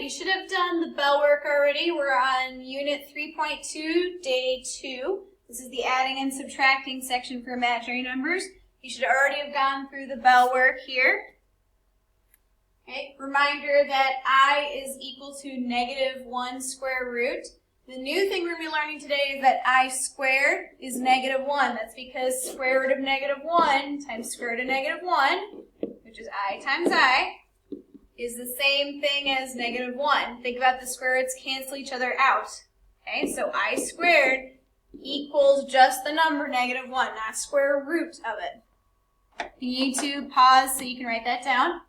right, you should have done the bell work already. We're on Unit 3.2, Day 2. This is the adding and subtracting section for imaginary numbers. You should already have gone through the bell work here. Okay, reminder that I is equal to -1 square root. The new thing we're going to be learning today is that I squared is -1. That's because square root of -1 times square root of -1, which is I times I, is the same thing as -1. Think about the square roots cancel each other out. Okay, so I squared equals just the number -1, not square root of it. You need to pause so you can write that down.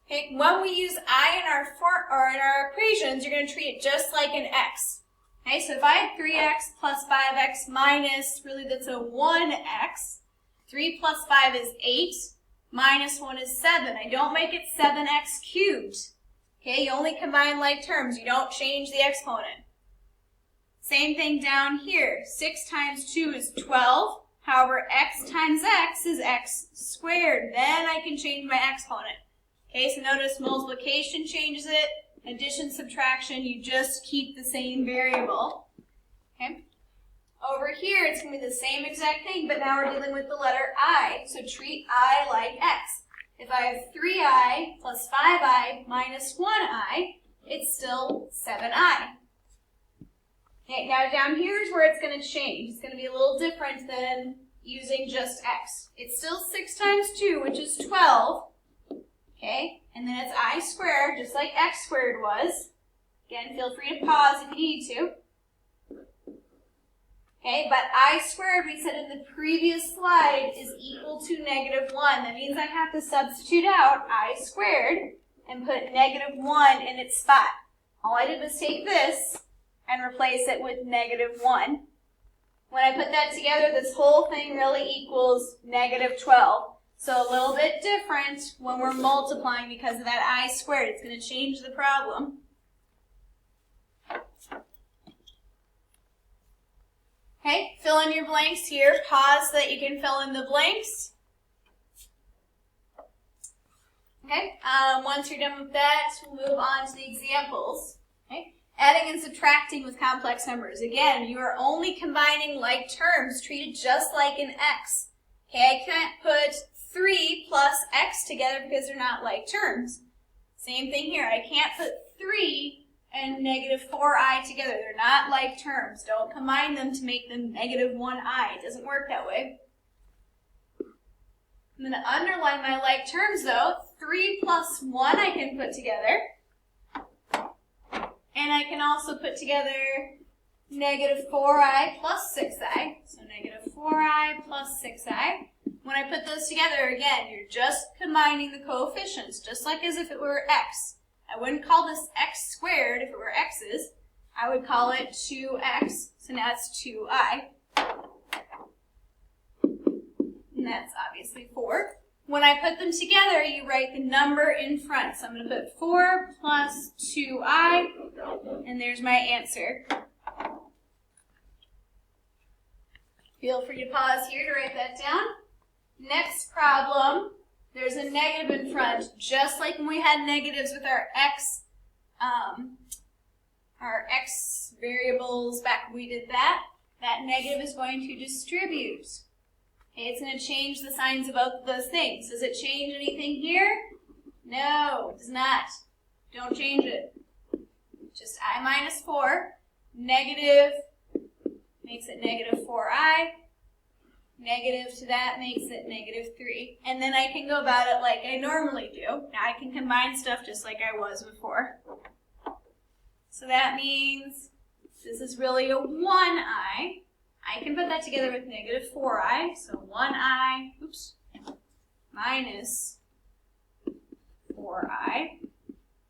Okay, when we use I in our equations, you're going to treat it just like an x. Okay, so if I had 3x plus 5x minus, really that's a 1x. 3 plus 5 is 8. Minus 1 is 7. I don't make it 7x cubed. Okay, you only combine like terms. You don't change the exponent. Same thing down here. 6 times 2 is 12. However, x times x is x squared. Then I can change my exponent. Okay, so notice multiplication changes it. Addition, subtraction, you just keep the same variable. Okay. Over here, it's going to be the same exact thing, but now we're dealing with the letter I, so treat I like x. If I have 3i plus 5i minus 1i, it's still 7i. Okay, now down here is where it's going to change. It's going to be a little different than using just x. It's still 6 times 2, which is 12. Okay, and then it's I squared, just like x squared was. Again, feel free to pause if you need to. Okay, but I squared, we said in the previous slide, is equal to -1. That means I have to substitute out I squared and put -1 in its spot. All I did was take this and replace it with -1. When I put that together, this whole thing really equals -12. So a little bit different when we're multiplying because of that I squared. It's going to change the problem. Okay, fill in your blanks here. Pause so that you can fill in the blanks. Okay, once you're done with that, we'll move on to the examples. Okay, adding and subtracting with complex numbers. Again, you are only combining like terms treated just like an x. Okay, I can't put 3 plus x together because they're not like terms. Same thing here. I can't put 3 and -4i together. They're not like terms. Don't combine them to make them -1i. It doesn't work that way. I'm going to underline my like terms though. 3 plus 1 I can put together. And I can also put together -4i plus 6i. So -4i plus 6i. When I put those together, again, you're just combining the coefficients, just like as if it were x. I wouldn't call this x squared if it were x's. I would call it 2x, so now it's 2i. And that's obviously 4. When I put them together, you write the number in front. So I'm going to put 4 plus 2i, and there's my answer. Feel free to pause here to write that down. Next problem, there's a negative in front, just like when we had negatives with our x variables back when we did that. That negative is going to distribute. Okay, it's going to change the signs of both of those things. Does it change anything here? No, it does not. Don't change it. Just I minus 4. Negative makes it -4i. Negative to that makes it -3. And then I can go about it like I normally do. Now I can combine stuff just like I was before. So that means this is really a 1i. I can put that together with -4i. So 1i, minus 4i.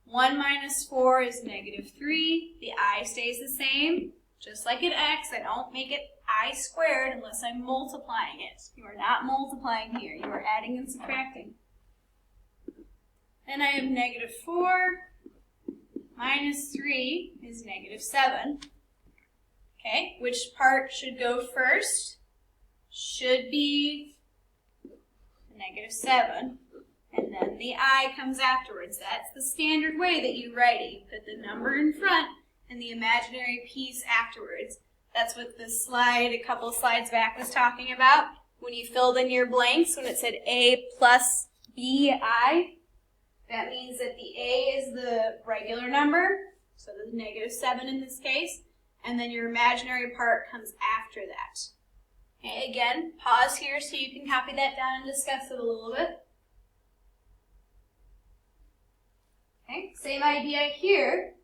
1 minus 4 is -3. The I stays the same. Just like an x, I don't make it I squared unless I'm multiplying it. You are not multiplying here. You are adding and subtracting. Then I have -4 minus 3 is -7. Okay, which part should go first? Should be -7. and then the I comes afterwards. That's the standard way that you write it. You put the number in front and the imaginary piece afterwards. That's what the slide a couple slides back was talking about. When you filled in your blanks, when it said A plus BI, that means that the A is the regular number, so the -7 in this case, and then your imaginary part comes after that. Okay, again, pause here so you can copy that down and discuss it a little bit. Okay, same idea here.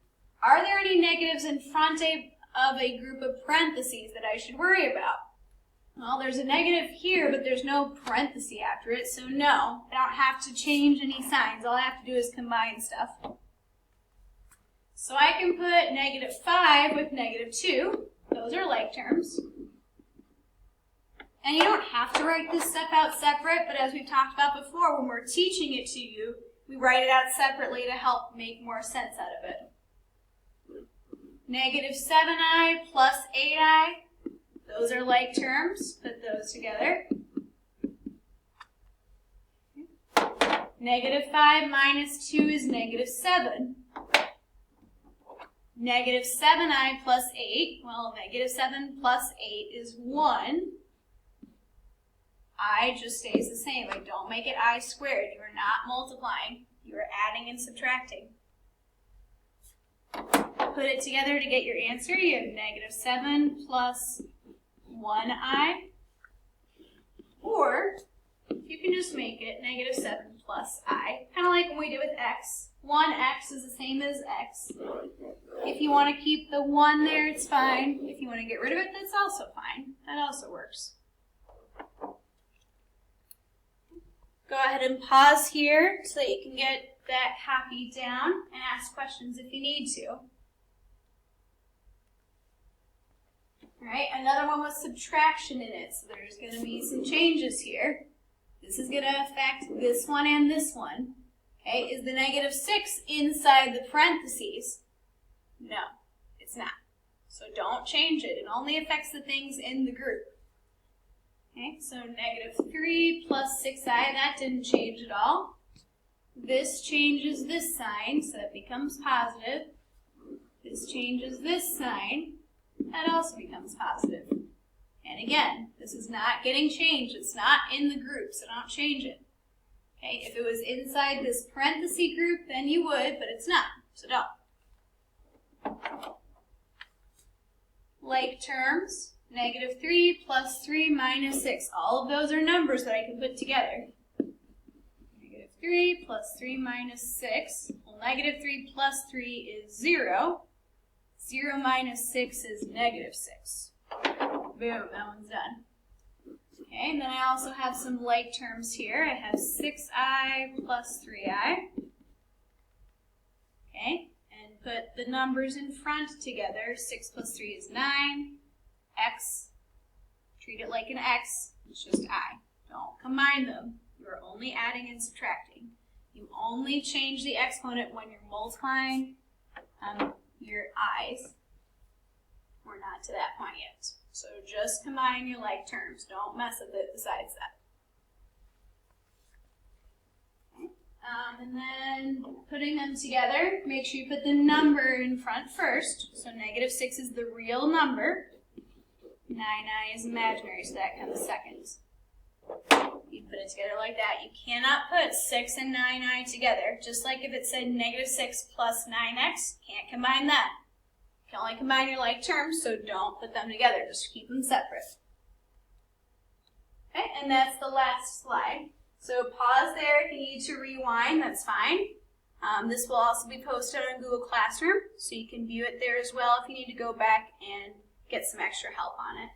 Are there any negatives in front of a group of parentheses that I should worry about? Well, there's a negative here, but there's no parenthesis after it, so no, I don't have to change any signs. All I have to do is combine stuff. So I can put -5 with -2. Those are like terms. And you don't have to write this stuff out separate, but as we've talked about before, when we're teaching it to you, we write it out separately to help make more sense out of it. -7i plus 8i, those are like terms. Put those together. -5 minus 2 is -7. -7i plus 8, well, -7 plus 8 is 1. I just stays the same. I don't make it I squared. You are not multiplying. You are adding and subtracting. Put it together to get your answer. You have -7 plus 1i. Or you can just make it -7 plus I. Kind of like when we did with x. 1x is the same as x. If you want to keep the 1 there, it's fine. If you want to get rid of it, that's also fine. That also works. Go ahead and pause here so that you can get that copied down and ask questions if you need to. All right, another one with subtraction in it, so there's going to be some changes here. This is going to affect this one and this one. Okay, is the -6 inside the parentheses? No, it's not. So don't change it. It only affects the things in the group. Okay, so -3 plus 6i, that didn't change at all. This changes this sign, so it becomes positive. This changes this sign, that also becomes positive. And again, this is not getting changed. It's not in the group, so don't change it. Okay, if it was inside this parenthesis group, then you would, but it's not, so don't. Like terms, -3 plus 3 minus 6. All of those are numbers that I can put together. -3 plus 3 minus 6. Well, -3 plus 3 is 0. 0 minus 6 is -6. Boom, that one's done. Okay, and then I also have some like terms here. I have 6i plus 3i. Okay, and put the numbers in front together. 6 plus 3 is 9. X, treat it like an X, it's just I. Don't combine them. You're only adding and subtracting. You only change the exponent when you're multiplying your i's. We're not to that point yet. So just combine your like terms. Don't mess with it besides that. Okay. And then putting them together, make sure you put the number in front first. So -6 is the real number. 9i is imaginary, so that comes second. You put it together like that. You cannot put 6 and 9i together. Just like if it said -6 plus 9x, can't combine that. You can only combine your like terms, so don't put them together. Just keep them separate. Okay, and that's the last slide. So pause there if you need to rewind, that's fine. This will also be posted on Google Classroom, so you can view it there as well if you need to go back and get some extra help on it.